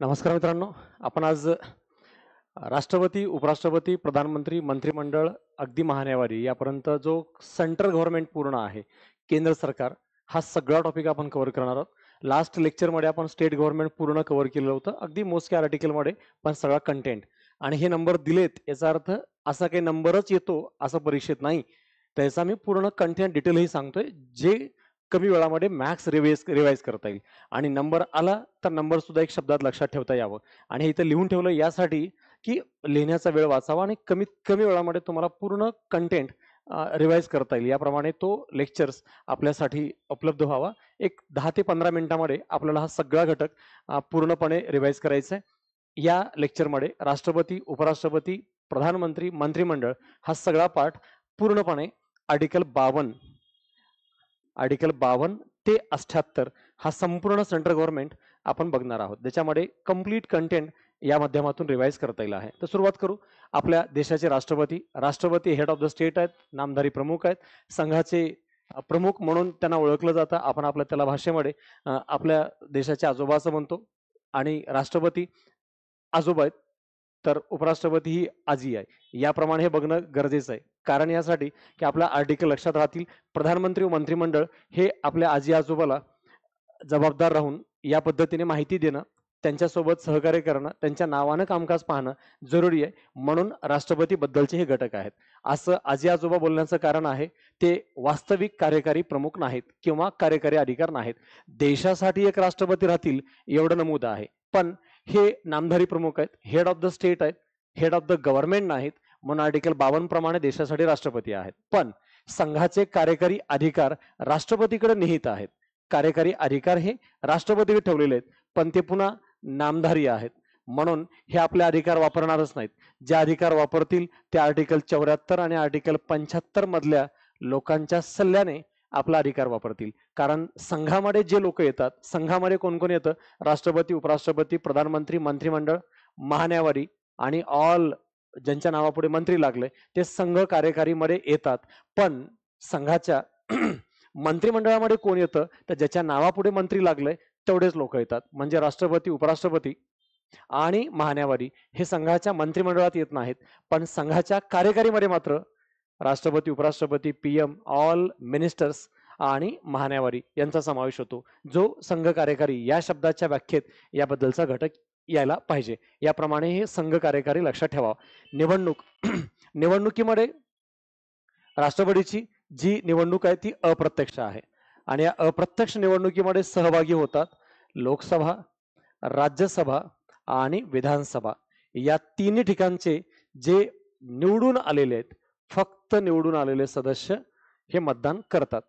नमस्कार मित्रांनो. आपण आज राष्ट्रपती, उपराष्ट्रपती, प्रधानमंत्री, मंत्रिमंडळ, अगदी महान्यावारी यापर्यंत जो सेंट्रल गव्हर्नमेंट पूर्ण आहे, केंद्र सरकार, हा सगळा टॉपिक आपण कव्हर करणार आहोत. लास्ट लेक्चरमध्ये आपण स्टेट गव्हर्नमेंट पूर्ण कव्हर केलं होतं, अगदी मोजक्या आर्टिकलमध्ये, पण सगळा कंटेंट. आणि हे नंबर दिलेत याचा अर्थ असा काही नंबरच येतो असं परीक्षेत नाही. त्याचा मी पूर्ण कंटेंट डिटेलही सांगतोय, जे कमी वेळामध्ये मॅक्स रिवाइज करता येईल. आणि नंबर आला तर नंबर सुद्धा एक शब्दात लक्षात ठेवता यावं. आणि हे इथं लिहून ठेवलं यासाठी की लिहिण्याचा वेळ वाचावा आणि कमीत कमी वेळामध्ये तुम्हाला पूर्ण कंटेंट रिवाइज करता येईल. याप्रमाणे तो लेक्चर्स आपल्यासाठी उपलब्ध व्हावा. एक 10 ते 15 मिनिटांमध्ये आपल्याला हा सगळा घटक पूर्णपणे रिवाइज करायचा आहे. या लेक्चरमध्ये राष्ट्रपती, उपराष्ट्रपती, प्रधानमंत्री, मंत्रिमंडळ हा सगळा पाठ पूर्णपणे आर्टिकल 52 ते 78 हा संपूर्ण सेंट्रल गव्हर्नमेंट आपण बघणार आहोत. त्याच्यामध्ये कंप्लीट कंटेंट या माध्यमातून रिवाइज करता येईल आहे. तर सुरुवात करू. आपल्या देशाचे राष्ट्रपती हेड ऑफ द स्टेट आहेत, नामधारी प्रमुख आहेत. संघाचे प्रमुख म्हणून त्यांना ओळखलं जातं. आपण आपल्या त्याला भाषेमध्ये आपल्या देशाचे आजोबा असं म्हणतो. आणि राष्ट्रपती आजोबा आहेत, तर उपराष्ट्रपती ही आजी आहे. याप्रमाणे हे बघणं गरजेचं आहे. कारण यासाठी की आपला आर्टिकल लक्षात राहतील. प्रधानमंत्री व मंत्रिमंडळ हे आपल्या आजी आजोबाला जबाबदार राहून या पद्धतीने माहिती देणं, त्यांच्यासोबत सहकार्य करणं, त्यांच्या नावानं कामकाज पाहणं जरुरी आहे. म्हणून राष्ट्रपती बद्दलचे हे घटक आहेत. असं आजी आजोबा बोलण्याचं कारण आहे, ते वास्तविक कार्यकारी प्रमुख नाहीत किंवा कार्यकारी अधिकार नाहीत. देशासाठी एक राष्ट्रपती राहतील एवढं नमूद आहे. पण हे नामधारी प्रमुख आहेत, हेड ऑफ द स्टेट आहेत, हेड ऑफ द गव्हर्नमेंट नाहीत. म्हणून आर्टिकल 52 प्रमाणे देशासाठी राष्ट्रपती आहेत. पण संघाचे कार्यकारी अधिकार राष्ट्रपतीकडे निहित आहेत. कार्यकारी अधिकार हे राष्ट्रपतीकडे ठेवलेले आहेत, पण ते पुन्हा नामधारी आहेत. म्हणून हे आपले अधिकार वापरणारच नाहीत. जे अधिकार वापरतील ते आर्टिकल 74 आणि आर्टिकल 75 मधल्या लोकांच्या सल्ल्याने आपला अधिकार वापरतील. कारण संघामध्ये जे लोक येतात, संघामध्ये कोण कोण येतं? राष्ट्रपती, उपराष्ट्रपती, प्रधानमंत्री, मंत्रिमंडळ, महान्यावारी आणि ऑल ज्यांच्या नावापुढे मंत्री लागले ते संघ कार्यकारीमध्ये येतात. पण संघाच्या मंत्रिमंडळामध्ये कोण येतं? तर ज्याच्या नावापुढे मंत्री लागले तेवढेच लोक येतात. म्हणजे राष्ट्रपती, उपराष्ट्रपती आणि महान्यावारी हे संघाच्या मंत्रिमंडळात येत नाहीत. पण संघाच्या कार्यकारीमध्ये मात्र राष्ट्रपती, उपराष्ट्रपती, पीएम, ऑल मिनिस्टर्स आणि महान्यावारी यांचा समावेश होतो. जो संघ कार्यकारी या शब्दाच्या व्याख्येत याबद्दलचा घटक यायला पाहिजे. याप्रमाणे हे संघ कार्यकारी लक्षात ठेवा. निवडणूक निवडणुकीमध्ये राष्ट्रपतीची जी निवडणूक आहे ती अप्रत्यक्ष आहे. आणि या अप्रत्यक्ष निवडणुकीमध्ये सहभागी होतात लोकसभा, राज्यसभा आणि विधानसभा. या तिन्ही ठिकाणचे जे निवडून आलेले आहेत, फक्त निवडून आलेले सदस्य हे मतदान करतात.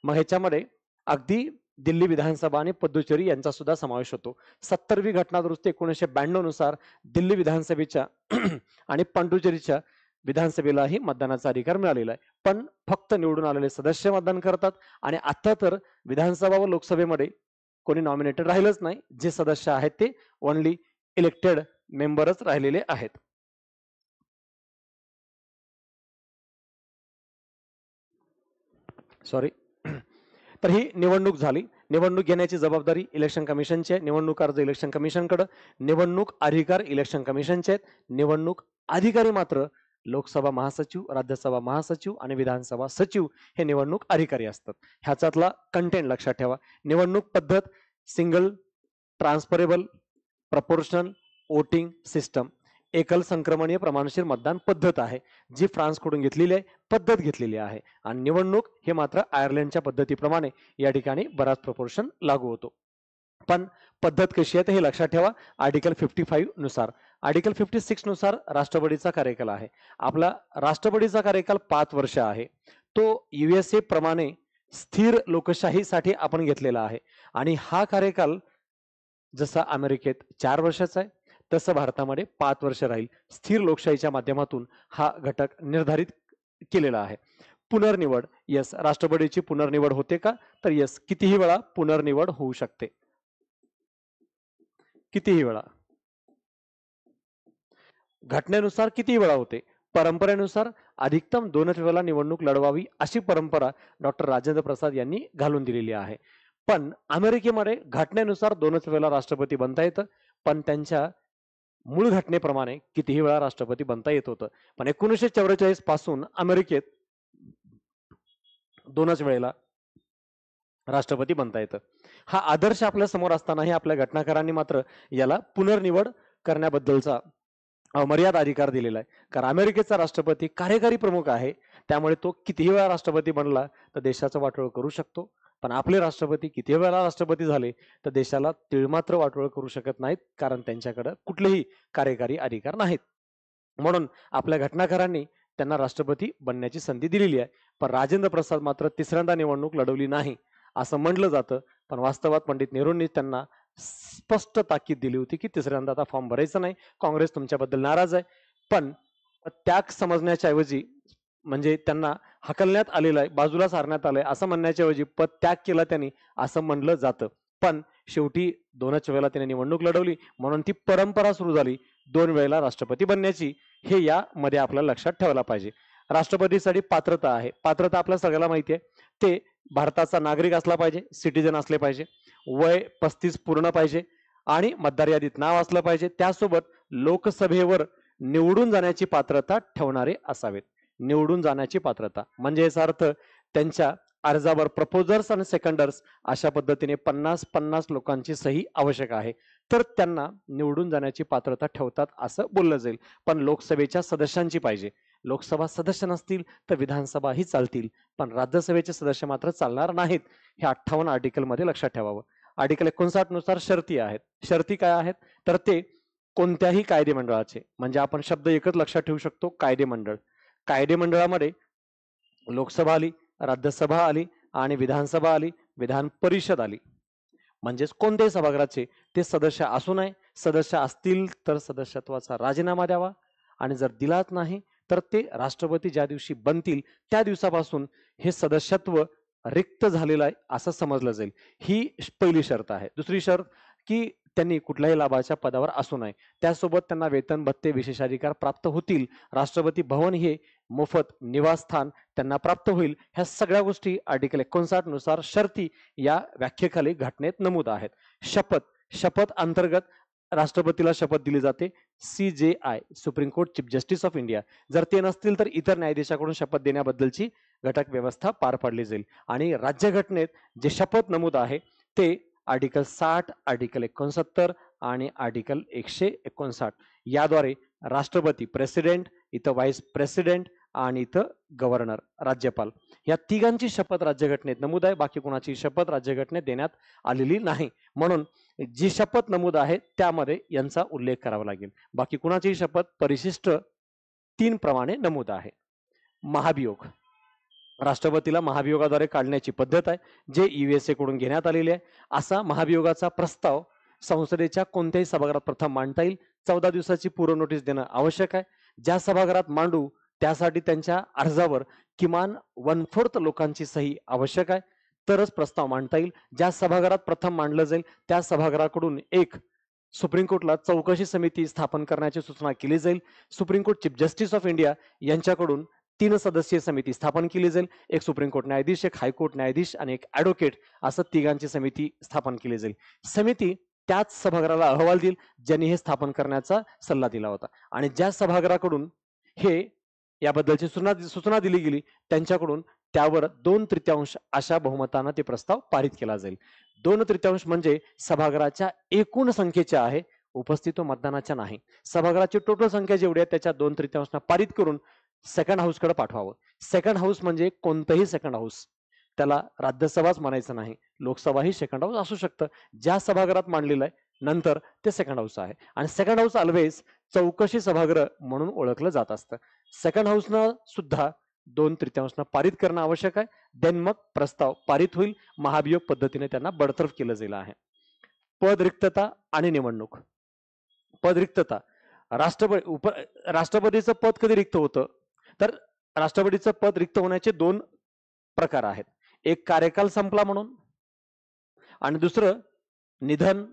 मग ह्याच्यामध्ये अगदी दिल्ली विधानसभा आणि पुद्दुचेरी यांचा सुद्धा समावेश होतो. 70वी घटना दुरुस्ती 1992 नुसार दिल्ली विधानसभेच्या आणि पांडुचेरीच्या विधानसभेलाही मतदानाचा अधिकार मिळालेला आहे. पण फक्त निवडून आलेले सदस्य मतदान करतात. आणि आता तर विधानसभा व लोकसभेमध्ये कोणी नॉमिनेटेड राहिलंच नाही. जे सदस्य आहेत ते ओनली इलेक्टेड मेंबरच राहिलेले आहेत. सॉरी. तर ही निवडणूक झाली. निवडणूक घेण्याची जबाबदारी इलेक्शन कमिशनची आहे. निवडणूक अर्ज इलेक्शन कमिशनकडे, निवडणूक अधिकार इलेक्शन कमिशनचे आहेत. निवडणूक अधिकारी मात्र लोकसभा महासचिव, राज्यसभा महासचिव आणि विधानसभा सचिव हे निवडणूक अधिकारी असतात. ह्याच्यातला कंटेंट लक्षात ठेवा. निवडणूक पद्धत single, transferable, proportional voting system, एकल संक्रमणीय प्रमाणशीर मतदान पद्धत आहे, जी फ्रान्सकडून घेतलेली आहे, पद्धत घेतलेली आहे. आणि निवडणूक हे मात्र आयर्लंडच्या पद्धतीप्रमाणे या ठिकाणी बराच प्रपोर्शन लागू होतो. पण पद्धत कशी आहे हे लक्षात ठेवा. आर्टिकल 55 नुसार, आर्टिकल 56 नुसार राष्ट्रपतीचा कार्यकाल आहे. आपला राष्ट्रपतीचा कार्यकाल 5 वर्ष आहे. तो युएसए प्रमाणे स्थिर लोकशाहीसाठी आपण घेतलेला आहे. आणि हा कार्यकाल जसा अमेरिकेत 4 वर्षाचा आहे, तसं भारतामध्ये 5 वर्ष राहील. स्थिर लोकशाहीच्या माध्यमातून हा घटक निर्धारित केलेला आहे. पुनर्निवड, यस, राष्ट्रपतीची पुनर्निवड होते का? तर यस, कितीही वेळा पुनर्निवड होऊ शकते. कितीही वेळा. घटनेनुसार किती वेळा होते? परंपरेनुसार अधिकतम 2च वेळेला निवडणूक लढवावी अशी परंपरा डॉक्टर राजेंद्र प्रसाद यांनी घालून दिलेली आहे. पण अमेरिकेमध्ये घटनेनुसार 2च वेळेला राष्ट्रपती बनता येतं. पण त्यांच्या मूळ घटनेप्रमाणे कितीही वेळा राष्ट्रपती बनता येत होतं. पण 1944 पासून अमेरिकेत 2च वेळेला राष्ट्रपती बनता येतं. हा आदर्श आपल्या समोर असतानाही आपल्या घटनाकारांनी मात्र याला पुनर्निवड करण्याबद्दलचा मर्यादा अधिकार दिलेला आहे. कारण अमेरिकेचा राष्ट्रपती कार्यकारी प्रमुख आहे, त्यामुळे तो कितीही वेळा राष्ट्रपती बनला तर देशाचं वाटोळ करू शकतो. पण आपले राष्ट्रपती किती वेळा राष्ट्रपती झाले तर देशाला तिळमात्र वाटोळ करू शकत नाहीत, कारण त्यांच्याकडे कुठलेही कार्यकारी अधिकार नाहीत. म्हणून आपल्या घटनाकारांनी त्यांना राष्ट्रपती बनण्याची संधी दिलेली आहे. पण राजेंद्र प्रसाद मात्र तिसऱ्यांदा निवडणूक लढवली नाही असं म्हटलं जातं. पण वास्तवात पंडित नेहरूंनी त्यांना स्पष्ट ताकीद दिली होती की तिसऱ्यांदा आता फॉर्म भरायचा नाही, काँग्रेस तुमच्याबद्दल नाराज आहे. पण त्याग समजण्याच्या ऐवजी म्हणजे त्यांना हकलण्यात आलेलं आहे, बाजूला सारण्यात आलंय असं म्हणण्याच्या ऐवजी पद त्याग केला त्यांनी असं म्हणलं जातं. पण शेवटी 2च वेळेला त्यांनी निवडणूक लढवली, म्हणून ती परंपरा सुरू झाली 2 वेळेला राष्ट्रपती बनण्याची. हे यामध्ये आपल्याला लक्षात ठेवायला पाहिजे. राष्ट्रपतीसाठी पात्रता आहे. पात्रता आपल्या सगळ्याला माहिती आहे. ते भारताचा नागरिक असला पाहिजे, सिटीजन असले पाहिजे, वय 35 पूर्ण पाहिजे आणि मतदार यादीत नाव असलं पाहिजे. त्यासोबत लोकसभेवर निवडून जाण्याची पात्रता ठेवणारे असावेत. निवडून जाण्याची पात्रता म्हणजे याचा अर्थ त्यांच्या अर्जावर प्रपोजर्स आणि सेकंडर्स अशा पद्धतीने 50-50 लोकांची सही आवश्यक आहे, तर त्यांना निवडून जाण्याची पात्रता ठेवतात असं बोललं जाईल. पण लोकसभेच्या सदस्यांची पाहिजे. लोकसभा सदस्य नसतील तर विधानसभा ही चालतील, पण राज्यसभेचे सदस्य मात्र चालणार नाहीत. हे 58 आर्टिकल मध्ये लक्षात ठेवावं. आर्टिकल 59 नुसार शर्ती आहेत. शर्ती काय आहेत तर ते कोणत्याही कायदेमंडळाचे, म्हणजे आपण शब्द एकच लक्षात ठेवू शकतो, कायदेमंडळ. कायदेमंडळामध्ये लोकसभा आली, राज्यसभा आली आणि विधानसभा आली, विधान परिषद आली. म्हणजेच कोणत्याही सभागृहाचे ते सदस्य असू नये. सदस्य असतील तर सदस्यत्वाचा राजीनामा द्यावा आणि जर दिलाच नाही तर ते राष्ट्रपती ज्या दिवशी बनतील त्या दिवसापासून हे सदस्यत्व रिक्त झालेलं आहे असं समजलं जाईल. ही पहिली शर्त आहे. दुसरी शर्त की त्यांनी कुठल्याही लाभाच्या पदावर असू नये. त्यासोबत त्यांना वेतन भत्ते विशेषाधिकार प्राप्त होतील. राष्ट्रपती भवन हे मोफत निवासस्थान त्यांना प्राप्त होईल. ह्या सगळ्या गोष्टी आर्टिकल 59 नुसार शर्ती या व्याख्येखाली घटनेत नमूद आहेत. शपथ अंतर्गत राष्ट्रपतीला शपथ दिली जाते. CJI supreme court chief justice of India. जर ते नसतील तर इतर न्यायाधीशाकडून शपथ देण्याबद्दलची घटक व्यवस्था पार पाडली जाईल. आणि राज्यघटनेत जे शपथ नमूद आहे ते आर्टिकल 60, आर्टिकल 69 आणि आर्टिकल 159 याद्वारे राष्ट्रपती, प्रेसिडेंट, इथं व्हाईस प्रेसिडेंट आणि इथं गव्हर्नर, राज्यपाल, या तिघांची शपथ राज्यघटनेत नमूद आहे. बाकी कोणाची शपथ राज्यघटनेत देण्यात आलेली नाही. म्हणून जी शपथ नमूद आहे त्यामध्ये यांचा उल्लेख करावा लागेल. बाकी कुणाची शपथ परिशिष्ट 3 प्रमाणे नमूद आहे. महाभियोग, राष्ट्रपतीला महाभियोगाद्वारे काढण्याची पद्धत आहे, जे USA कडून घेण्यात आलेली आहे. असा महाभियोगाचा प्रस्ताव संसदेच्या कोणत्याही सभागृहात प्रथम मांडता येईल. 14 दिवसाची पूर्व नोटीस देणं आवश्यक आहे. ज्या सभागृहात मांडू त्यासाठी त्यांच्या अर्जावर किमान 1/4 लोकांची सही आवश्यक आहे, तरच प्रस्ताव मांडता येईल. ज्या सभागृहात प्रथम मांडलं जाईल त्या सभागृहाकडून एक सुप्रीम कोर्टला चौकशी समिती स्थापन करण्याची सूचना केली जाईल. Supreme court chief justice of India यांच्याकडून 3 सदस्यीय समिती स्थापन केली जाईल. एक सुप्रीम कोर्ट न्यायाधीश, एक हायकोर्ट न्यायाधीश आणि एक ऍडव्होकेट असं तिघांची समिती स्थापन केली जाईल. समिती त्याच सभागृहाला अहवाल देईल ज्यांनी हे स्थापन करण्याचा सल्ला दिला होता. आणि ज्या सभागृहाकडून हे याबद्दलची सूचना दिली गेली त्यांच्याकडून त्यावर 2/3 अशा बहुमतानं ते प्रस्ताव पारित केला जाईल. 2/3 म्हणजे सभागृहाच्या एकूण संख्येच्या आहे, उपस्थित मतदानाच्या नाही. सभागृहाची टोटल संख्या जेवढी आहे त्याच्या 2/3 पारित करून सेकंड हाऊसकडे पाठवावं. सेकंड हाऊस म्हणजे कोणतंही सेकंड हाऊस, त्याला राज्यसभाच म्हणायचं नाही, लोकसभा ही सेकंड हाऊस असू शकतं. ज्या सभागृहात मांडलेलं आहे नंतर ते सेकंड हाऊस आहे. आणि सेकंड हाऊस ऑलवेज चौकशी सभागृह म्हणून ओळखलं जात असतं. सेकंड हाऊसनं सुद्धा 2/3 पारित करणं आवश्यक आहे. देन मग प्रस्ताव पारित होईल. महाभियोग पद्धतीने त्यांना बडतर्फ केलं गेलं आहे. पद रिक्तता आणि निवडणूक. पद रिक्तता, राष्ट्रपतीचं पद कधी रिक्त होतं तर राष्ट्रपतीचं पद रिक्त होण्याचे 2 प्रकार आहेत. एक कार्यकाल संपला म्हणून आणि दुसरं निधन,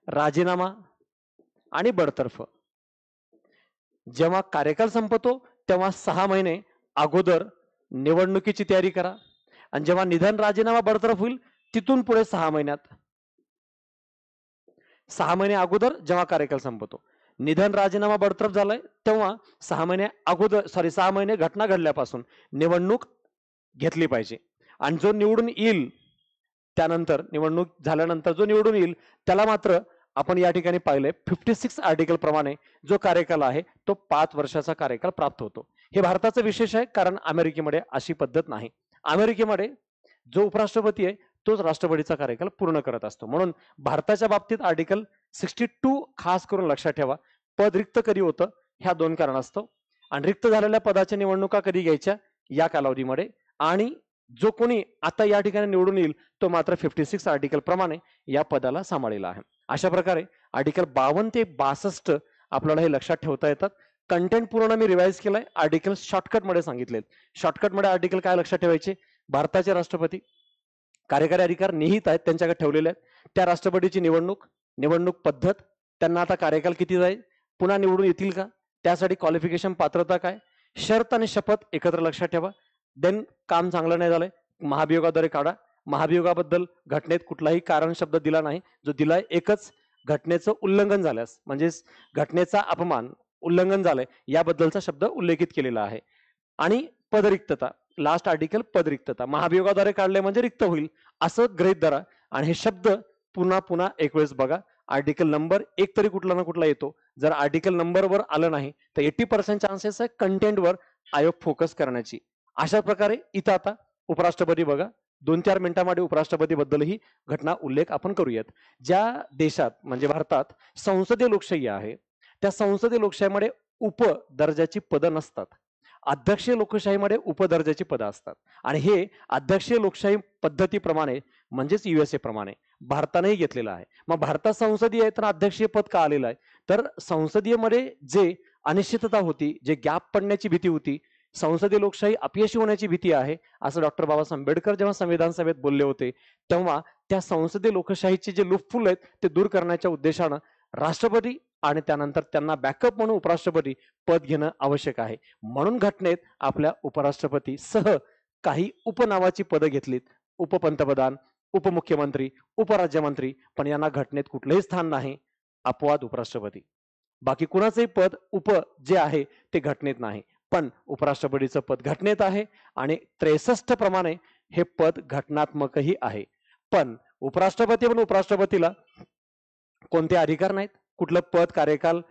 राजीनामा आणि बडतर्फ. जेव्हा कार्यकाल संपतो तेव्हा 6 महिने अगोदर निवडणुकीची तयारी करा आणि जेव्हा निधन, राजीनामा, बडतर्फ होईल तिथून पुढे 6 महिन्यात. 6 महिने अगोदर जेव्हा कार्यकाल संपतो. निधन, राजीनामा, बडतर्फ झालाय तेव्हा 6 महिने अगोदर 6 महिने घटना घडल्यापासून निवडणूक घेतली पाहिजे. आणि जो निवडून येईल त्यानंतर, निवडणूक झाल्यानंतर जो निवडून येईल त्याला मात्र आपण या ठिकाणी पाहिलंय 56 आर्टिकल प्रमाणे जो कार्यकाल आहे तो 5 वर्षाचा कार्यकाल प्राप्त होतो. हे भारताचं विशेष आहे, कारण अमेरिकेमध्ये अशी पद्धत नाही. अमेरिकेमध्ये जो उपराष्ट्रपती आहे तोच राष्ट्रपतीचा कार्यकाल पूर्ण करत असतो. म्हणून भारताच्या बाबतीत आर्टिकल 62 खास करून लक्षात ठेवा. पद रिक्त कधी होतं ह्या 2 कारणास्तव, आणि रिक्त झालेल्या पदाच्या निवडणुका कधी घ्यायच्या या कालावधीमध्ये, आणि जो कोणी आता या ठिकाणी निवडून येईल तो मात्र 56 आर्टिकल प्रमाणे या पदाला सांभाळलेला आहे. अशा प्रकारे आर्टिकल 52 ते 62 आपल्याला हे लक्षात ठेवता येतात. कंटेंट पूर्ण मी रिवाइज केलाय, आर्टिकल शॉर्टकट मध्ये सांगितलेत. शॉर्टकट मध्ये आर्टिकल काय लक्षात ठेवायचे? भारताचे राष्ट्रपती कार्यकारी अधिकार निहित आहेत त्यांच्याकडे ठेवलेले आहेत. त्या राष्ट्रपतीची निवडणूक, निवडणूक पद्धत, त्यांना आता कार्यकाल किती जाईल, पुन्हा निवडून येतील का, त्यासाठी क्वालिफिकेशन, पात्रता काय, शर्त आणि शपथ एकत्र लक्षात ठेवा. देन काम चांगलं नाही झालंय, महाभियोगाद्वारे काढा. महाभियोगाबद्दल घटनेत कुठलाही कारण शब्द दिला नाही. जो दिलाय एकच, घटनेचं उल्लंघन झाल्यास म्हणजे घटनेचा अपमान, उल्लंघन झालंय याबद्दलचा शब्द उल्लेखित केलेला आहे. आणि पदरिक्तता, लास्ट आर्टिकल पदरिक्तता, महाभियोगाद्वारे काढले म्हणजे रिक्त होईल असं गृहीत धरा. आणि हे शब्द पुन्हा पुन्हा एक वेळेस बघा. आर्टिकल नंबर एक तरी कुठला ना कुठला येतो. जर आर्टिकल नंबर वर आलं नाही तर 80% चान्सेस आहे कंटेंटवर आयोग फोकस करण्याची. अशा प्रकारे इथं आता उपराष्ट्रपती बघा, 2-4 मिनिटांमध्ये उपराष्ट्रपती बद्दलही घटना उल्लेख आपण करूयात. ज्या देशात म्हणजे भारतात संसदीय लोकशाही आहे, त्या संसदीय लोकशाहीमध्ये उपदर्जाची पदं नसतात. अध्यक्षीय लोकशाहीमध्ये उपदर्जाची पदं असतात. आणि हे अध्यक्षीय लोकशाही पद्धतीप्रमाणे म्हणजेच USA प्रमाणे भारतानेही घेतलेलं आहे. मग भारतात संसदीय आहे तर अध्यक्षीय पद का आलेलं आहे? तर संसदीयमध्ये जे अनिश्चितता होती, जे गॅप पडण्याची भीती होती, संसदीय लोकशाही अपयशी होण्याची भीती आहे, असं डॉक्टर बाबासाहेब आंबेडकर जेव्हा संविधान सभेत बोलले होते, तेव्हा त्या संसदीय लोकशाहीचे जे लूपफुल आहेत ते दूर करण्याच्या उद्देशानं राष्ट्रपती आणि त्यानंतर त्यांना बॅकअप म्हणून उपराष्ट्रपती पद घेणं आवश्यक आहे. म्हणून घटनेत आपल्या उपराष्ट्रपती सह काही उपनावाची पदं घेतलीत. उपपंतप्रधान, उपमुख्यमंत्री, उपराज्यमंत्री, पण यांना घटनेत कुठलंही स्थान नाही. अपवाद उपराष्ट्रपती. बाकी कुणाचंही पद उप जे आहे ते घटनेत नाही. पण उपराष्ट्रपतीचं पद घटनेत आहे आणि 63 प्रमाणे हे पद घटनात्मकही आहे. पण उपराष्ट्रपतीला कोणते अधिकार नाहीत, कुठलं पद, कार्यकाल,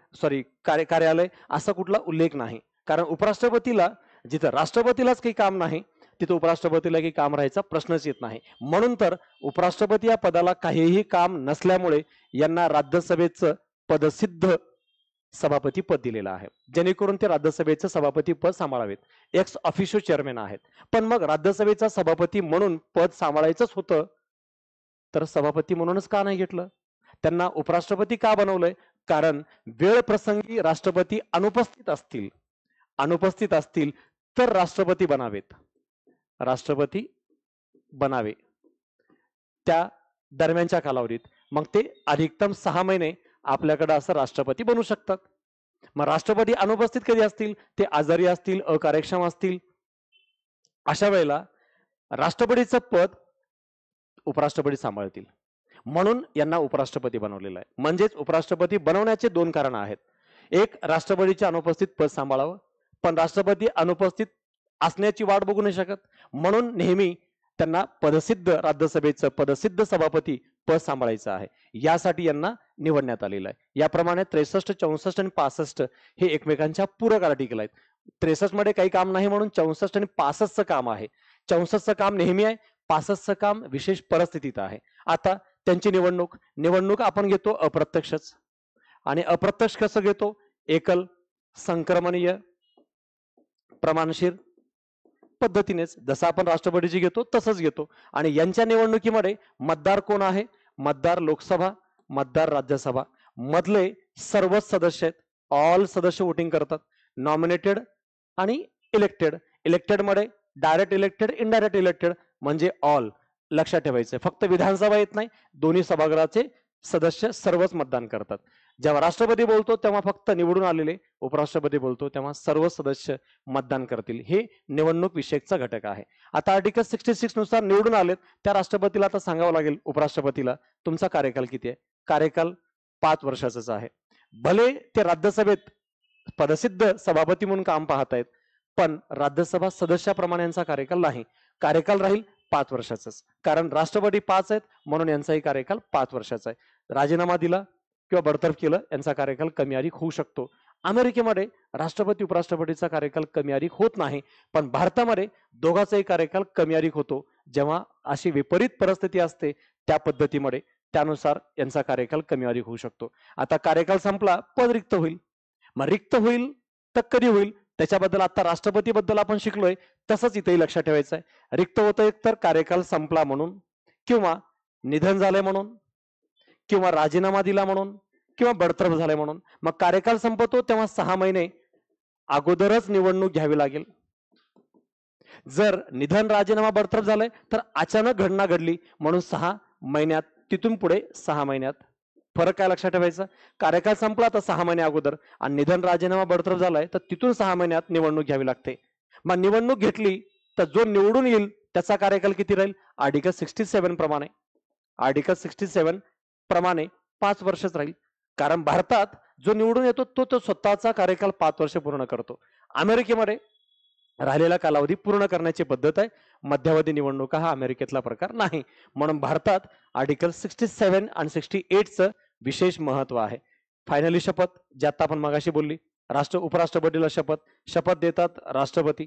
कार्यालय असा कुठला उल्लेख नाही. कारण उपराष्ट्रपतीला जिथं राष्ट्रपतीलाच काही काम नाही तिथं उपराष्ट्रपतीला काही काम राहायचा प्रश्नच येत नाही. म्हणून तर उपराष्ट्रपती या पदाला काहीही काम नसल्यामुळे यांना राज्यसभेचं पदसिद्ध सभापती पद दिलेलं आहे, जेणेकरून ते राज्यसभेचं सभापती पद सांभाळावेत. एक्स ऑफिशियो चेअरमॅन आहेत. पण मग राज्यसभेचा सभापती म्हणून पद सांभाळायचंच होतं तर सभापती म्हणूनच का नाही घेतलं? त्यांना उपराष्ट्रपती का बनवलंय? कारण वेळ प्रसंगी राष्ट्रपती अनुपस्थित असतील तर राष्ट्रपती बनावे त्या दरम्यानच्या कालावधीत. मग ते अधिकतम 6 महिने आपल्याकडे असं राष्ट्रपती बनू शकतात. मग राष्ट्रपती अनुपस्थित कधी असतील? ते आजारी असतील, अकार्यक्षम असतील. अशा वेळेला राष्ट्रपतीचं पद उपराष्ट्रपती सांभाळतील. म्हणून यांना उपराष्ट्रपती बनवलेलं आहे. म्हणजेच उपराष्ट्रपती बनवण्याचे 2 कारण आहेत. एक, राष्ट्रपतीच्या अनुपस्थित पद सांभाळावं, पण राष्ट्रपती अनुपस्थित असण्याची वाट बघू नाही शकत. म्हणून नेहमी त्यांना पदसिद्ध राज्यसभेचं पदसिद्ध सभापती पद सांभाळायचं आहे. यासाठी यांना निवडण्यात आलेलं आहे. याप्रमाणे 63, 64 आणि 65 हे एकमेकांच्या पूरक आर्टिकल आहेत. 63 मध्ये काही काम नाही म्हणून 64 आणि 65चं काम आहे. 64चं काम नेहमी आहे, 65चं काम विशेष परिस्थितीत आहे. आता त्यांची निवडणूक आपण घेतो अप्रत्यक्षच. आणि अप्रत्यक्ष कसं घेतो? एकल, संक्रमणीय, प्रमाणशीर पद्धतीनेच जसं आपण राष्ट्रपतीची घेतो तसंच घेतो. आणि यांच्या निवडणुकीमध्ये मतदार कोण आहे? मतदार लोकसभा, मतदार राज्यसभा मधले सर्वच सदस्य आहेत. ऑल सदस्य वोटिंग करतात. नॉमिनेटेड आणि इलेक्टेड. इलेक्टेड मध्ये डायरेक्ट इलेक्टेड, इनडायरेक्ट इलेक्टेड म्हणजे ऑल. लक्षात ठेवायचं, फक्त विधानसभा येत नाही, दोन्ही सभागृहाचे सदस्य सर्वच मतदान करतात. जेव्हा राष्ट्रपती बोलतो तेव्हा फक्त निवडून आलेले, उपराष्ट्रपती बोलतो तेव्हा सर्व सदस्य मतदान करतील. हे निवडणूक विषयकचा घटक आहे. आता आर्टिकल 66 नुसार निवडून आलेत त्या राष्ट्रपतीला आता सांगावं लागेल उपराष्ट्रपतीला तुमचा कार्यकाल किती आहे. कार्यकाल 5 वर्षाचंच आहे. भले ते राज्यसभेत पदसिद्ध सभापती म्हणून काम पाहतायत, पण राज्यसभा सदस्याप्रमाणे यांचा कार्यकाल नाही. कार्यकाल राहील 5 वर्षाचाच. कारण राष्ट्रपती 5 आहेत म्हणून यांचाही कार्यकाल 5 वर्षाचा आहे. राजीनामा दिला किंवा बडतर्फ केलं यांचा कार्यकाल कमी अधिक होऊ शकतो. अमेरिकेमध्ये राष्ट्रपती उपराष्ट्रपतीचा कार्यकाल कमी अधिक होत नाही, पण भारतामध्ये दोघांचाही कार्यकाल कमी अधिक होतो. जेव्हा अशी विपरीत परिस्थिती असते त्या पद्धतीमध्ये त्यानुसार यांचा कार्यकाल कमी अधिक होऊ शकतो. आता कार्यकाल संपला, पद रिक्त होईल. मग रिक्त होईल तर कधी होईल त्याच्याबद्दल आता राष्ट्रपतीबद्दल आपण शिकलोय, तसंच इथेही लक्षात ठेवायचं आहे. रिक्त होतं एक तर कार्यकाल संपला म्हणून, किंवा निधन झाले म्हणून, किंवा राजीनामा दिला म्हणून, किंवा बडतर्फ झाले म्हणून. मग कार्यकाल संपतो तेव्हा 6 महिने अगोदरच निवडणूक घ्यावी लागेल. जर निधन, राजीनामा, बडतर्फ झालंय तर अचानक घटना घडली म्हणून 6 महिन्यात, तिथून पुढे 6 महिन्यात. फरक काय लक्षात ठेवायचा? कार्यकाल संपला तर 6 महिने अगोदर, आणि निधन, राजीनामा, बडतर्फ झालाय तर तिथून 6 महिन्यात निवडणूक घ्यावी लागते. मग निवडणूक घेतली तर जो निवडून येईल त्याचा कार्यकाल किती राहील? आर्टिकल 67 प्रमाणे. आर्टिकल 67 प्रमाणे 5 वर्षच राहील. कारण भारतात जो निवडून येतो तो स्वतःचा कार्यकाल 5 वर्ष पूर्ण करतो. अमेरिकेमध्ये राहिलेला कालावधी पूर्ण करण्याची पद्धत आहे. मध्यावधी निवडणुका हा अमेरिकेतला प्रकार नाही. म्हणून भारतात आर्टिकल 67 आणि 68चं विशेष महत्व आहे. फायनली शपथ, ज्यात आपण मगाशी बोलली, उपराष्ट्रपतीला शपथ देतात राष्ट्रपती.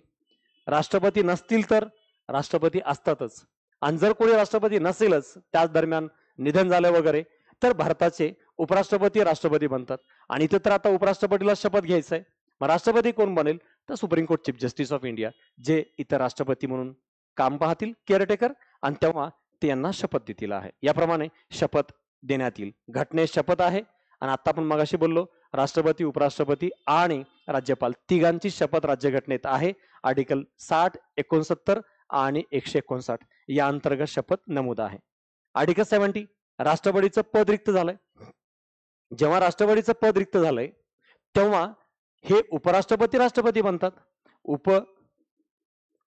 राष्ट्रपती नसतील तर राष्ट्रपती असतातच, आणि जर कोणी राष्ट्रपती नसेलच, त्याच दरम्यान निधन झालं वगैरे, तर भारताचे उपराष्ट्रपती राष्ट्रपती बनतात. आणि इथे तर आता उपराष्ट्रपतीला शपथ घ्यायचंय. मग राष्ट्रपती कोण बनेल? तर supreme court chief justice of India, जे इतर राष्ट्रपती म्हणून काम पाहतील, केअरटेकर, आणि तेव्हा ते यांना शपथ देतील आहे. याप्रमाणे शपथ देण्यात येईल. घटनेत शपथ आहे, आणि आता आपण मगाशी बोललो राष्ट्रपती, उपराष्ट्रपती आणि राज्यपाल तिघांची शपथ राज्यघटनेत आहे. आर्टिकल 60, 69 आणि 159 या अंतर्गत शपथ नमूद आहे. आर्टिकल 70, राष्ट्रपतीचं पद रिक्त झालंय. जेव्हा राष्ट्रपतीचं पद रिक्त झालंय तेव्हा हे उपराष्ट्रपती राष्ट्रपती बनतात.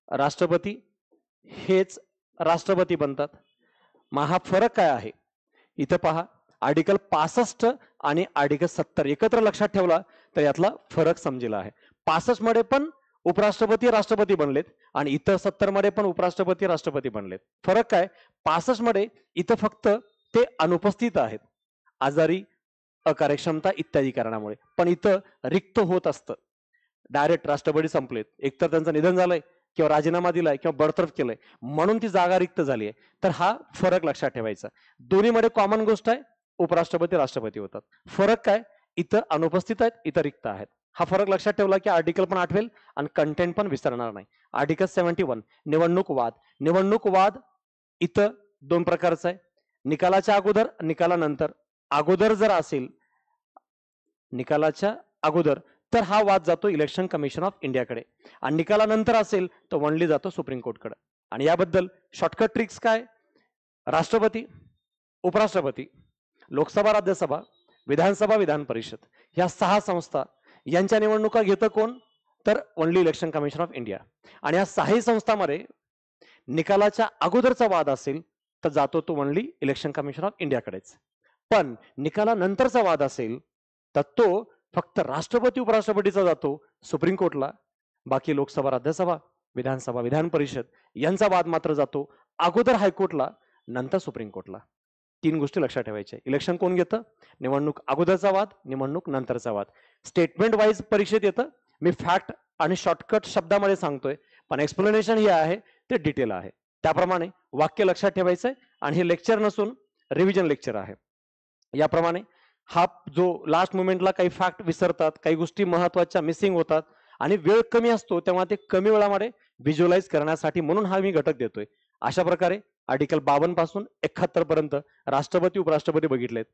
उपराष्ट्रपती हेच राष्ट्रपती बनतात. मग हा फरक काय आहे? इथं पहा, आर्टिकल 65 आणि आर्टिकल 70 एकत्र लक्षात ठेवला तर यातला फरक समजेल आहे. 65 मध्ये पण उपराष्ट्रपती राष्ट्रपती बनलेत, आणि इतर 70 मध्ये पण उपराष्ट्रपती राष्ट्रपती बनलेत. फरक काय? 65 मध्ये इथं फक्त ते अनुपस्थित आहेत, आजारी, अकार्यक्षमता इत्यादी कारणामुळे, पण इथं रिक्त होत असतं. डायरेक्ट राष्ट्रपती संपलेत, एकतर त्यांचं निधन झालंय, किंवा राजीनामा दिलाय, किंवा बडतर्फ केलंय, म्हणून ती जागा रिक्त झाली आहे. तर हा फरक लक्षात ठेवायचा. दोन्हीमध्ये कॉमन गोष्ट आहे, उपराष्ट्रपती राष्ट्रपती होतात. फरक काय? इथं अनुपस्थित आहेत, इथं रिक्त आहेत. हा फरक लक्षात ठेवला की आर्टिकल पण आठवेल आणि कंटेंट पण विसरणार नाही. आर्टिकल 71, निवडणूक वाद. निवडणूक वाद इथं 2 प्रकारचा आहे, निकालाच्या अगोदर, निकालानंतर. अगोदर जर असेल, निकालाच्या अगोदर, तर हा वाद जातो इलेक्शन कमिशन ऑफ इंडियाकडे, आणि निकालानंतर असेल तर वनली जातो सुप्रीम कोर्टकडे. आणि याबद्दल शॉर्टकट ट्रिक्स काय? राष्ट्रपती, उपराष्ट्रपती, लोकसभा, राज्यसभा, विधानसभा, विधान परिषद, या 6 संस्था यांच्या निवडणुका घेतं कोण? तर only election commission of India. आणि या 6 संस्थांमध्ये निकालाच्या अगोदरचा वाद असेल तर जातो तो ओनली इलेक्शन कमिशन ऑफ इंडियाकडेच. पण निकालानंतरचा वाद असेल तर तो फक्त राष्ट्रपती, उपराष्ट्रपतीचा जातो सुप्रीम कोर्टला. बाकी लोकसभा, राज्यसभा, विधानसभा, विधान परिषद यांचा वाद मात्र जातो अगोदर हायकोर्टला, नंतर सुप्रीम कोर्टला. 3 गोष्टी लक्षात ठेवायच्या. इलेक्शन कोण घेतं? निवडणूक अगोदरचा वाद, निवडणूक नंतरचा वाद. स्टेटमेंट वाईज परीक्षेत येतं. मी फॅक्ट आणि शॉर्टकट शब्दामध्ये सांगतोय, पण एक्सप्लेनेशन हे आहे ते डिटेल आहे. त्याप्रमाणे वाक्य लक्षात ठेवायचंय, आणि हे लेक्चर नसून रिव्हिजन लेक्चर आहे. याप्रमाणे हा जो लास्ट मोमेंटला काही फॅक्ट विसरतात, काही गोष्टी महत्वाच्या मिसिंग होतात, आणि वेळ कमी असतो तेव्हा ते कमी वेळामध्ये व्हिज्युअलाइज करण्यासाठी म्हणून हा मी घटक देतोय. अशा प्रकारे आर्टिकल 52 पासून 71 पर्यंत राष्ट्रपती, उपराष्ट्रपती बघितलेत.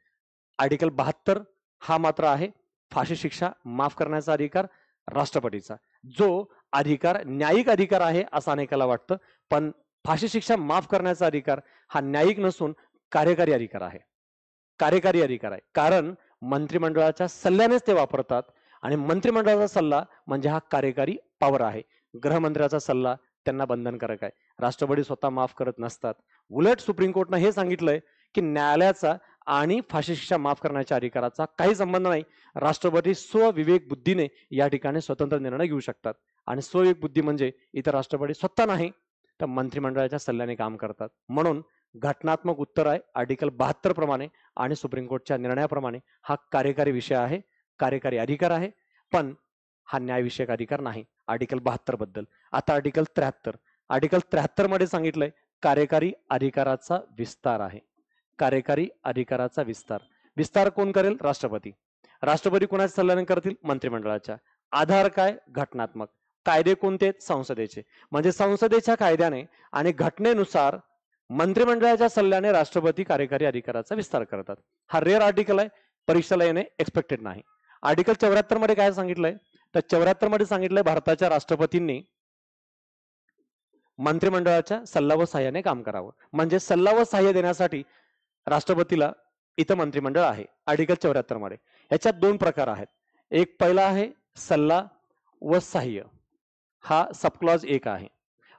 आर्टिकल 72 हा मात्र आहे फाशी शिक्षा माफ करण्याचा अधिकार राष्ट्रपतीचा, जो अधिकार न्यायिक अधिकार आहे असं अनेकाला वाटतं, पण फाशी शिक्षा माफ करण्याचा अधिकार हा न्यायिक नसून कार्यकारी अधिकार आहे. कार्यकारी अधिकार आहे, कारण मंत्रिमंडळाच्या सल्ल्यानेच ते वापरतात, आणि मंत्रिमंडळाचा सल्ला म्हणजे हा कार्यकारी पॉवर आहे. गृहमंत्र्याचा सल्ला त्यांना बंधनकारक आहे. राष्ट्रपती स्वतः माफ करत नसतात. उलट सुप्रीम कोर्टनं हे सांगितलंय की न्यायालयाचा आणि फाशी शिक्षा माफ करण्याच्या अधिकाराचा काही संबंध नाही. राष्ट्रपती स्वविवेक बुद्धीने या ठिकाणी स्वतंत्र निर्णय घेऊ शकतात. आणि स्वविवेक बुद्धी म्हणजे इतर राष्ट्रपती स्वतः नाही तर मंत्रिमंडळाच्या सल्ल्याने काम करतात. म्हणून घटनात्मक उत्तर आहे आर्टिकल 72 प्रमाणे आणि सुप्रीम कोर्टच्या निर्णयाप्रमाणे हा कार्यकारी विषय आहे, कार्यकारी अधिकार आहे, पण हा न्यायविषयक अधिकार नाही आर्टिकल 72 बद्दल. आता आर्टिकल 73. आर्टिकल 73 मध्ये सांगितलंय कार्यकारी अधिकाराचा विस्तार आहे. कार्यकारी अधिकाराचा विस्तार. विस्तार कोण करेल? राष्ट्रपती. राष्ट्रपती कोणाच्या सल्ल्याने करतील? मंत्रिमंडळाच्या. आधार काय? घटनात्मक. कायदे कोणते? संसदेचे. म्हणजे संसदेच्या कायद्याने आणि घटनेनुसार मंत्रिमंडळाच्या सल्ल्याने राष्ट्रपती कार्यकारी अधिकाराचा विस्तार करतात. हा रेअर आर्टिकल आहे, परीक्षेला येणे एक्सपेक्टेड नाही. आर्टिकल 74 मध्ये काय सांगितलंय? तर 74 मध्ये सांगितलंय भारताच्या राष्ट्रपतींनी मंत्रिमंडळाच्या सल्ला व सहाय्याने काम करावं. म्हणजे सल्ला व सहाय्य देण्यासाठी राष्ट्रपतीला इथं मंत्रिमंडळ आहे आर्टिकल 74 मध्ये. याच्यात दोन प्रकार आहेत. एक पहिला आहे सल्ला व सहाय्य, हा सबक्लॉज 1 आहे.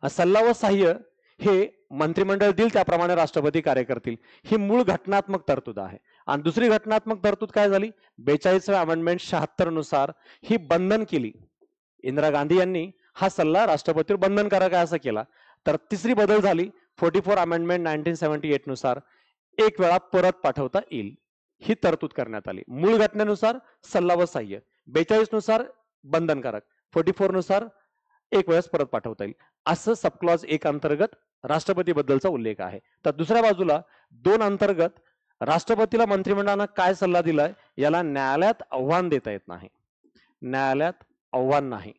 सल्ला व सहाय्य हे मंत्रिमंडळ देईल त्याप्रमाणे राष्ट्रपती कार्य करतील, ही मूळ घटनात्मक तरतूद आहे. आणि दुसरी घटनात्मक तरतूद काय झाली? 42व्या अमेंडमेंट 76 नुसार ही बंधन केली. इंदिरा गांधी यांनी हा सल्ला राष्ट्रपतीवर बंधनकारक आहे असं केला. तर तिसरी बदल झाली 44 अमेंडमेंट 1978 नुसार एक वेळा परत पाठवता येईल, ही तरतूद करण्यात आली. मूळ घटनेनुसार सल्ला व सहाय्य, 42 नुसार बंधनकारक, 44 नुसार एक वेळेस परत पाठवता येईल, असं सबक्लॉज 1 अंतर्गत राष्ट्रपती बद्दलचा उल्लेख आहे. तर दुसऱ्या बाजूला 2 अंतर्गत राष्ट्रपतीला मंत्रिमंडळानं काय सल्ला दिलाय याला न्यायालयात आव्हान देता येत नाही. न्यायालयात आव्हान नाही.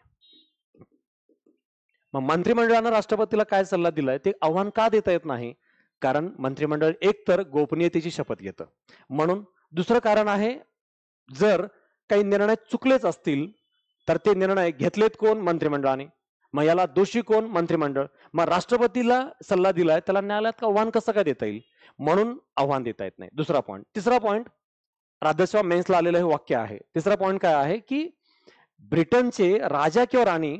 मग मंत्रिमंडळानं राष्ट्रपतीला काय सल्ला दिलाय ते आव्हान का देता येत नाही? कारण मंत्रिमंडळ एकतर गोपनीयतेची शपथ घेतं. म्हणून दुसरं कारण आहे, जर काही निर्णय चुकलेच असतील तर ते निर्णय घेतलेत कोण? मंत्रिमंडळाने. मग याला दोषी कोण? मंत्रिमंडळ. मग राष्ट्रपतीला सल्ला दिलाय त्याला न्यायालयात आव्हान कसं काय देता येईल? म्हणून आव्हान देता येत नाही. दुसरा पॉईंट. तिसरा पॉईंट, राज्यसभा मेन्सला आलेलं हे वाक्य आहे. तिसरा पॉईंट काय आहे की ब्रिटनचे राजा किंवा राणी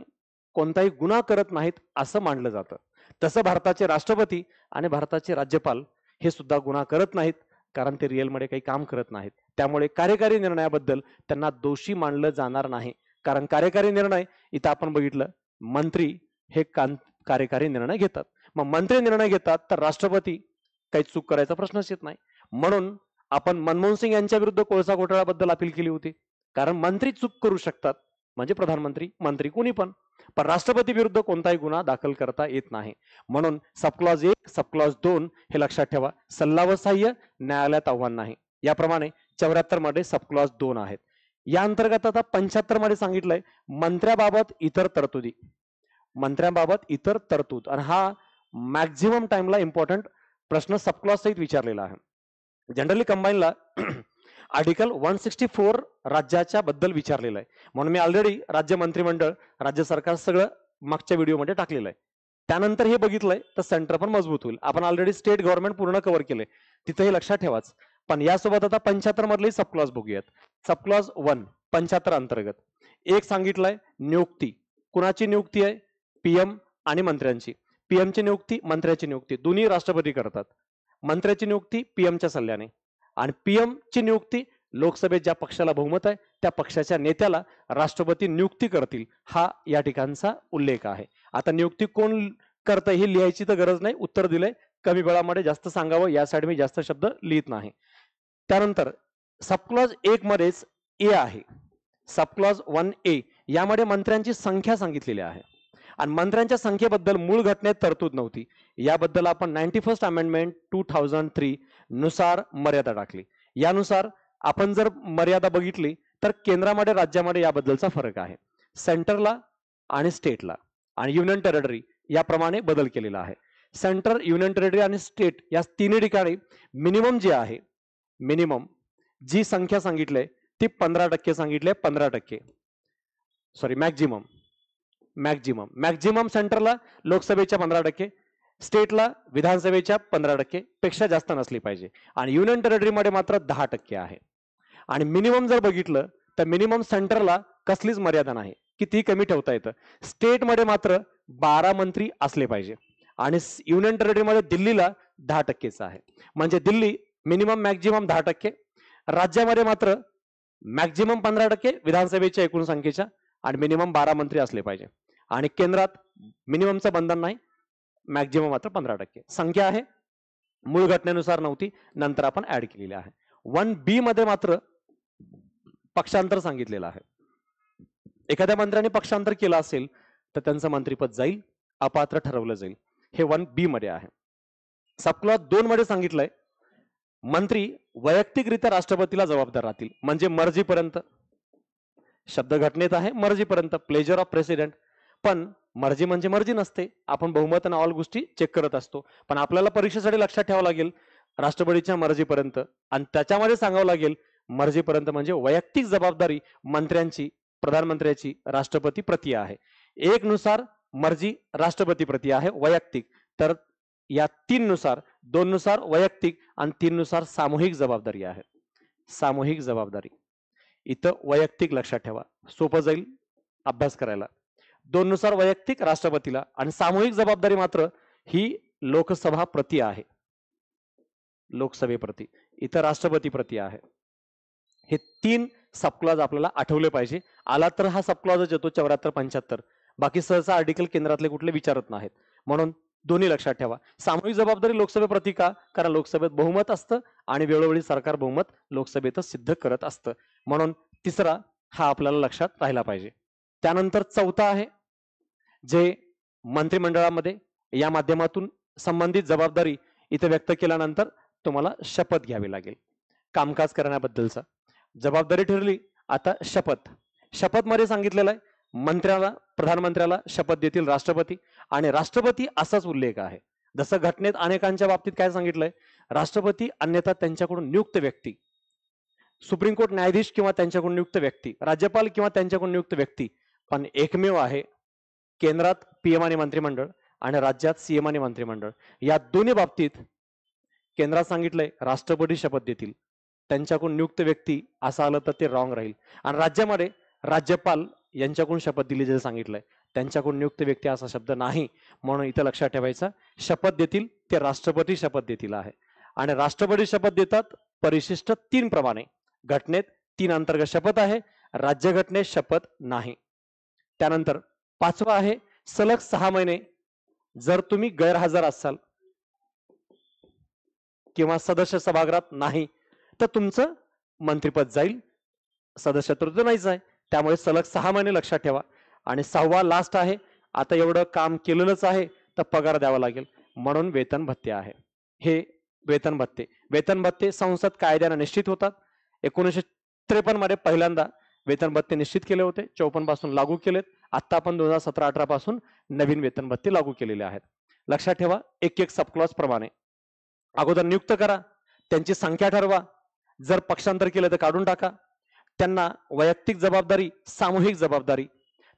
कोणताही गुन्हा करत नाहीत असं मानलं जातं. तसं भारताचे राष्ट्रपती आणि भारताचे राज्यपाल हे सुद्धा गुन्हा करत नाहीत, कारण ते रिअलमध्ये काही काम करत नाहीत. त्यामुळे कार्यकारी निर्णयाबद्दल त्यांना दोषी मानलं जाणार नाही. कारण कार्यकारी निर्णय इथं आपण बघितलं, मंत्री हे कार्यकारी निर्णय घेतात. मग मंत्री निर्णय घेतात तर राष्ट्रपती काही चूक करायचा प्रश्नच येत नाही. म्हणून आपण मनमोहन सिंग यांच्या विरुद्ध कोळसा घोटाळ्याबद्दल अपील केली होती. कारण मंत्री चूक करू शकतात, म्हणजे प्रधानमंत्री, मंत्री कोणी पण राष्ट्रपती विरुद्ध कोणताही गुन्हा दाखल करता येत नाही. म्हणून सबक्लॉज 1, सबक्लॉज 2 हे लक्षात ठेवा. सल्ला व सहाय्य, न्यायालयात आव्हान नाही. याप्रमाणे 74 मध्ये सबक्लॉज 2 आहेत. या अंतर्गत आता 75 मध्ये सांगितलंय मंत्र्याबाबत इतर तरतुदी. मंत्र्यांबाबत इतर तरतूद, आणि हा मॅक्झिमम टाइमला इम्पॉर्टंट प्रश्न सबक्लॉज सहित विचारलेला आहे. जनरली कंबाईनला आर्टिकल 164 राज्याच्या बद्दल विचारलेलं आहे. म्हणून मी ऑलरेडी राज्य मंत्रिमंडळ, राज्य सरकार सगळं मागच्या व्हिडिओमध्ये टाकलेलं आहे. त्यानंतर हे बघितलंय तर सेंटर पण मजबूत होईल. आपण ऑलरेडी स्टेट गव्हर्नमेंट पूर्ण कव्हर केले, तिथे हे लक्षात ठेवाच. पण यासोबत आता 75 मधले सबक्लॉज बघूयात. सबक्लॉज 1 75 अंतर्गत एक सांगितलंय नियुक्ती. कुणाची नियुक्ती आहे? पीएम आणि मंत्र्यांची. पीएमची नियुक्ती, मंत्र्याची नियुक्ती दोन्ही राष्ट्रपती करतात. मंत्र्याची नियुक्ती पीएमच्या सल्ल्याने, आणि पीएम ची नियुक्ती लोकसभेत ज्या पक्षाला बहुमत आहे त्या पक्षाच्या नेत्याला राष्ट्रपती नियुक्ती करतील, हा या ठिकाणचा उल्लेख आहे. आता नियुक्ती कोण करतं हे लिहायची तर गरज नाही, उत्तर दिलंय. कमी वेळामध्ये जास्त सांगावं यासाठी मी जास्त शब्द लिहित नाही. त्यानंतर सबक्लॉज 1 मध्येच ए आहे. सबक्लॉज 1A यामध्ये मंत्र्यांची संख्या सांगितलेली आहे, आणि मंत्र्यांच्या संख्येबद्दल मूळ घटनेत तरतूद नव्हती. याबद्दल आपण 91st अमेंडमेंट 2003 नुसार मर्यादा टाकली. यानुसार आपण जर मर्यादा बघितली तर केंद्रामध्ये राज्यामध्ये याबद्दलचा फरक आहे. सेंटरला आणि स्टेटला आणि युनियन टेरिटरी याप्रमाणे बदल केलेला आहे. सेंटर, युनियन टेरिटरी आणि स्टेट या तिन्ही ठिकाणी मिनिमम जे आहे, मिनिमम जी संख्या सांगितली ती 15% सांगितली. 15%, सॉरी मॅक्झिमम. मॅक्झिमम सेंटरला लोकसभेच्या 15%, स्टेटला विधानसभेच्या 15% पेक्षा जास्त नसली पाहिजे, आणि युनियन टेरिटरीमध्ये मात्र 10% आहे. आणि मिनिमम जर बघितलं तर मिनिमम सेंटरला कसलीच मर्यादा नाही की ती कमी ठेवता येतं. स्टेटमध्ये मात्र 12 मंत्री असले पाहिजे, आणि युनियन टेरिटरीमध्ये दिल्लीला 10%च आहे. म्हणजे दिल्ली मिनिमम मॅक्झिमम 10%, राज्यामध्ये मात्र मॅक्झिमम 15% विधानसभेच्या एकूण संख्येच्या आणि मिनिमम 12 मंत्री असले पाहिजे. आणि केंद्रात मिनिममचं बंधन नाही, मॅक्झिमम मात्र 15%. संख्या आहे मूळ घटनेनुसार नव्हती, नंतर आपण ऍड केलेली आहे. 1B मध्ये मात्र पक्षांतर सांगितलेलं आहे. एखाद्या मंत्र्याने पक्षांतर केलं असेल तर त्यांचं मंत्रिपद जाईल, अपात्र ठरवलं जाईल. हे 1B मध्ये आहे. सबक्लॉज 2 मध्ये सांगितलंय मंत्री वैयक्तिकरित्या राष्ट्रपतीला जबाबदार राहतील, म्हणजे मर्जीपर्यंत. शब्द घटनेत आहे मर्जीपर्यंत, प्लेजर ऑफ प्रेसिडेंट. पण मर्जी म्हणजे मर्जी नसते, आपण बहुमत आणि ऑल गोष्टी चेक करत असतो. पण आपल्याला परीक्षेसाठी लक्षात ठेवावं लागेल राष्ट्रपतीच्या मर्जीपर्यंत, आणि त्याच्यामध्ये सांगावं लागेल मर्जीपर्यंत म्हणजे वैयक्तिक जबाबदारी मंत्र्यांची, प्रधानमंत्र्याची राष्ट्रपती प्रती आहे. 1 नुसार मर्जी राष्ट्रपती प्रती आहे वैयक्तिक, तर या 3 नुसार, 2 नुसार वैयक्तिक आणि 3 नुसार सामूहिक जबाबदारी आहे. सामूहिक जबाबदारी. इथं वैयक्तिक लक्षात ठेवा, सोपं जाईल अभ्यास करायला. 2 नुसार वैयक्तिक राष्ट्रपतीला आणि सामूहिक जबाबदारी मात्र ही लोकसभा प्रती आहे. लोकसभेप्रती, इथं राष्ट्रपती प्रती आहे. हे 3 सबक्लॉज आपल्याला आठवले पाहिजे. आला तर हा सबक्लॉजच येतो 74-75. बाकी सहसा आर्टिकल केंद्रातले कुठले विचारत नाहीत, म्हणून दोन्ही लक्षात ठेवा. सामूहिक जबाबदारी लोकसभेप्रती का? कारण लोकसभेत बहुमत असतं आणि वेळोवेळी सरकार बहुमत लोकसभेतच सिद्ध करत असतं, म्हणून तिसरा हा आपल्याला लक्षात राहिला पाहिजे. त्यानंतर चौथा आहे जे मंत्रिमंडळामध्ये या माध्यमातून संबंधित जबाबदारी इथे व्यक्त केल्यानंतर तुम्हाला शपथ घ्यावी लागेल. कामकाज करण्याबद्दलचा जबाबदारी ठरली. आता शपथ. शपथ मध्ये सांगितलेलं आहे मंत्र्याला, प्रधानमंत्र्याला शपथ देतील राष्ट्रपती, आणि राष्ट्रपती असाच उल्लेख आहे. जसं घटनेत अनेकांच्या बाबतीत काय सांगितलंय, राष्ट्रपती अन्यथा त्यांच्याकडून नियुक्त व्यक्ती, सुप्रीम कोर्ट न्यायाधीश किंवा त्यांच्याकडून नियुक्त व्यक्ती, राज्यपाल किंवा त्यांच्याकडून नियुक्त व्यक्ती. पण एकमेव आहे केंद्रात पीएम आणि मंत्रिमंडळ आणि राज्यात सीएम आणि मंत्रिमंडळ. या दोन्ही बाबतीत केंद्रात सांगितलंय राष्ट्रपती शपथ देतील, त्यांच्याकडून नियुक्त व्यक्ती असं आलं तर ते रॉंग राहील. आणि राज्यामध्ये राज्यपाल यांच्याकडून शपथ दिली जे सांगितलंय, त्यांच्याकडून नियुक्त व्यक्ती असा शब्द नाही, म्हणून इथं लक्षात ठेवायचं शपथ देतील ते राष्ट्रपती शपथ देतील आहे. आणि राष्ट्रपती शपथ देतात परिशिष्ट 3 प्रमाणे. घटनेत 3 अंतर्गत शपथ आहे, राज्यघटनेत शपथ नाही. त्यानंतर 5वा आहे सलग 6 महिने जर तुम्ही गैरहजर असाल किंवा सदस्य सभागृहात नाही तर तुमचं मंत्रिपद जाईल, सदस्यत्व तर नाहीच आहे, त्यामुळे सलग 6 महिने लक्षात ठेवा. आणि 6वा लास्ट आहे, आता एवढं काम केलेलंच आहे तर पगार द्यावा लागेल, म्हणून वेतन भत्ते आहे. हे वेतन भत्ते, वेतन भत्ते संसद कायद्याने निश्चित होतात. 1953 मध्ये पहिल्यांदा वेतन भत्ते निश्चित केले होते, 54 पासून लागू केलेत. आता आपण 2017-18 पासून नवीन वेतन भत्ते लागू केलेले आहेत. लक्षात ठेवा एक एक सबक्लॉज प्रमाणे. अगोदर नियुक्त करा, त्यांची संख्या ठरवा, जर पक्षांतर केलं तर काढून टाका, त्यांना वैयक्तिक जबाबदारी, सामूहिक जबाबदारी,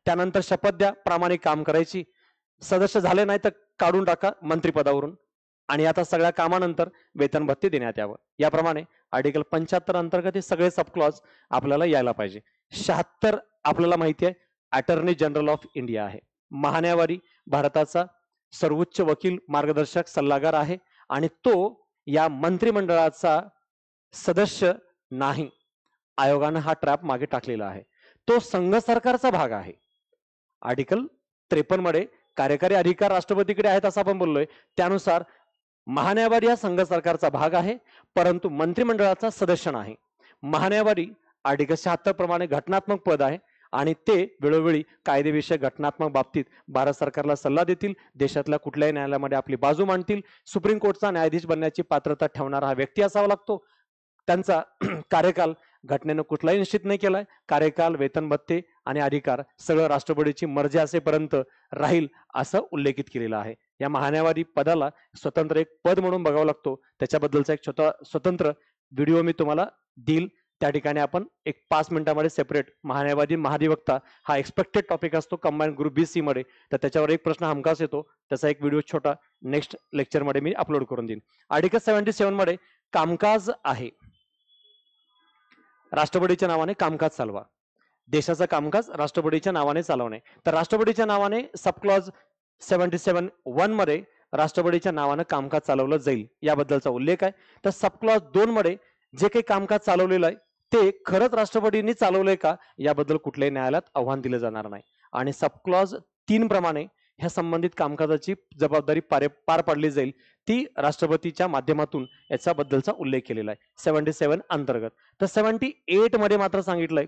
त्यानंतर शपथ द्या प्रामाणिक काम करायची, सदस्य झाले नाही तर काढून टाका मंत्रिपदावरून, आणि आता सगळ्या कामानंतर वेतन भत्ते देण्यात यावं. याप्रमाणे आर्टिकल 75 अंतर्गत हे सगळे सबक्लॉज आपल्याला यायला पाहिजे. 76 आपल्याला माहिती आहे अटर्नी जनरल ऑफ इंडिया आहे, महान्यायवादी, भारताचा सर्वोच्च वकील, मार्गदर्शक, सल्लागार आहे, आणि तो या मंत्रिमंडळाचा सदस्य नाही. आयोगानं हा ट्रॅप मागे टाकलेला आहे. तो संघ सरकारचा भाग आहे. आर्टिकल 53 मध्ये कार्यकारी अधिकार राष्ट्रपतीकडे आहेत असं आपण बोललोय, त्यानुसार महान्यायवादी हा संघ सरकारचा भाग आहे, परंतु मंत्रिमंडळाचा सदस्य नाही. महान्यायवादी आर्टिकल 76 प्रमाणे घटनात्मक पद आहे, आणि ते वेळोवेळी कायदेविषयक घटनात्मक बाबतीत भारत सरकारला सल्ला देतील, देशातल्या कुठल्याही न्यायालयामध्ये आपली बाजू मांडतील. सुप्रीम कोर्टचा न्यायाधीश बनण्याची पात्रता ठेवणारा हा व्यक्ती असावा लागतो. त्यांचा कार्यकाल घटनेनं कुठलाही निश्चित नाही केलाय. कार्यकाल, वेतन भत्ते आणि अधिकार सगळं राष्ट्रपतीची मर्जी असेपर्यंत राहील असं उल्लेखित केलेलं आहे. या महान्यायवादी पदाला स्वतंत्र एक पद म्हणून बघावं लागतो, त्याच्याबद्दलचा एक स्वतंत्र व्हिडिओ मी तुम्हाला देईल. त्या ठिकाणी आपण एक 5 मिनिटांमध्ये सेपरेट महान्यायवादी, महाधिवक्ता हा एक्सपेक्टेड टॉपिक असतो कंबाईन ग्रुप BC मध्ये, तर त्याच्यावर एक प्रश्न हमखास येतो, त्याचा एक व्हिडिओ छोटा नेक्स्ट लेक्चरमध्ये मी अपलोड करून देईन. आर्टिकल 77 मध्ये कामकाज आहे, राष्ट्रपतीच्या नावाने कामकाज चालवा, देशाचं कामकाज राष्ट्रपतीच्या नावाने चालवणे. तर राष्ट्रपतीच्या नावाने सबक्लॉज 77(1) मध्ये राष्ट्रपतीच्या नावानं कामकाज चालवलं जाईल याबद्दलचा उल्लेख आहे. तर सब क्लॉज 2 मध्ये जे काही कामकाज चालवलेलं आहे ते खरंच राष्ट्रपतींनी चालवलंय का याबद्दल कुठल्याही न्यायालयात आव्हान दिलं जाणार नाही. आणि सब क्लॉज 3 प्रमाणे ह्या संबंधित कामकाजाची जबाबदारी पार पाडली जाईल ती राष्ट्रपतीच्या माध्यमातून याच्याबद्दलचा उल्लेख केलेला आहे 77 अंतर्गत. तर 78 मध्ये मात्र सांगितलंय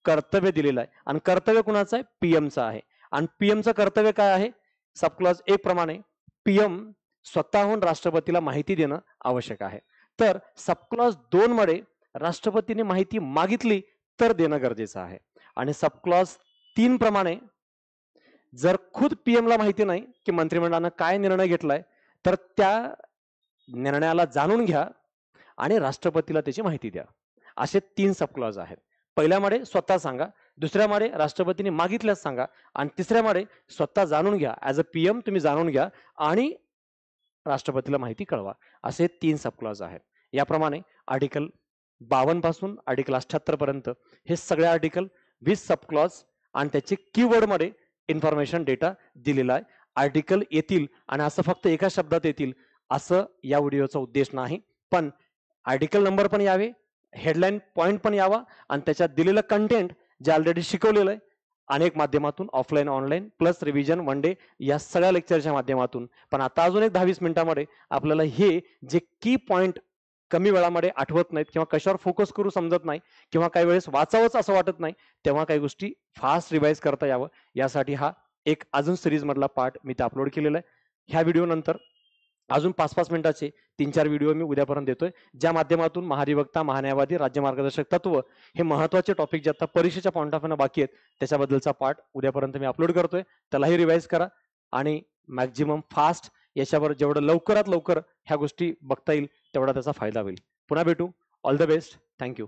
कर्तव्य दिलेलं आहे आणि कर्तव्य कुणाचं आहे? पीएमचं आहे. आणि पीएमचं कर्तव्य काय आहे? सब क्लॉज 1 प्रमाणे पीएम स्वतःहून राष्ट्रपतीला माहिती देणं आवश्यक आहे. तर सब क्लॉज 2 मध्ये राष्ट्रपतीने माहिती मागितली तर देणं गरजेचं आहे. आणि सब क्लॉज 3 प्रमाणे जर खुद पीएमला माहिती नाही की मंत्रिमंडळानं काय निर्णय घेतलाय तर त्या निर्णयाला जाणून घ्या आणि राष्ट्रपतीला त्याची माहिती द्या. असे 3 सब क्लॉज आहेत. पहिल्यामध्ये स्वतः सांगा, दुसऱ्यामध्ये राष्ट्रपतीने मागितल्यास सांगा आणि तिसऱ्यामध्ये स्वतः जाणून घ्या. ऍज अ पीएम तुम्ही जाणून घ्या आणि राष्ट्रपतीला माहिती कळवा. असे 3 सब क्लॉज आहेत. याप्रमाणे आर्टिकल 52 पासून आर्टिकल 78 पर्यंत हे सगळे आर्टिकल 20 सब क्लॉज आणि त्याचे कीवर्ड मध्ये इन्फॉर्मेशन डेटा दिलेला आहे. आर्टिकल येतील आणि असं फक्त एका शब्दात येतील असं या व्हिडिओचा उद्देश नाही, पण आर्टिकल नंबर पण यावे, हेडलाईन पॉइंट पण यावा आणि त्याच्यात दिलेलं कंटेंट जे ऑलरेडी शिकवलेलं आहे अनेक माध्यमातून offline online plus revision one day या सगळ्या लेक्चरच्या माध्यमातून. पण आता अजून एक 10-20 मिनिटांमध्ये आपल्याला हे जे की पॉइंट कमी वेळामध्ये आठवत नाहीत किंवा कशावर फोकस करू समजत नाही किंवा काही वेळेस वाचावंच असं वाटत नाही तेव्हा काही गोष्टी फास्ट रिवाइज करता यावं यासाठी हा एक अजून सिरीज मधला पार्ट मी ते अपलोड केलेला आहे. ह्या व्हिडिओ नंतर अजून 5-5 मिनिटाचे 3-4 व्हिडिओ मी उद्यापर्यंत देतोय ज्या माध्यमातून महाधिवक्ता, महान्यायवादी, राज्य मार्गदर्शक तत्व हे महत्वाचे टॉपिक जे आता परीक्षेच्या पॉईंट ऑफ व्ह्यू बाकी आहेत त्याच्याबद्दलचा पार्ट उद्यापर्यंत मी अपलोड करतोय. त्यालाही रिवाइज करा आणि मॅक्झिमम फास्ट याच्यावर जेवढं लवकरात लवकर ह्या गोष्टी बघता येईल तेवढा त्याचा फायदा होईल. पुन्हा भेटू. All the best. थँक्यू.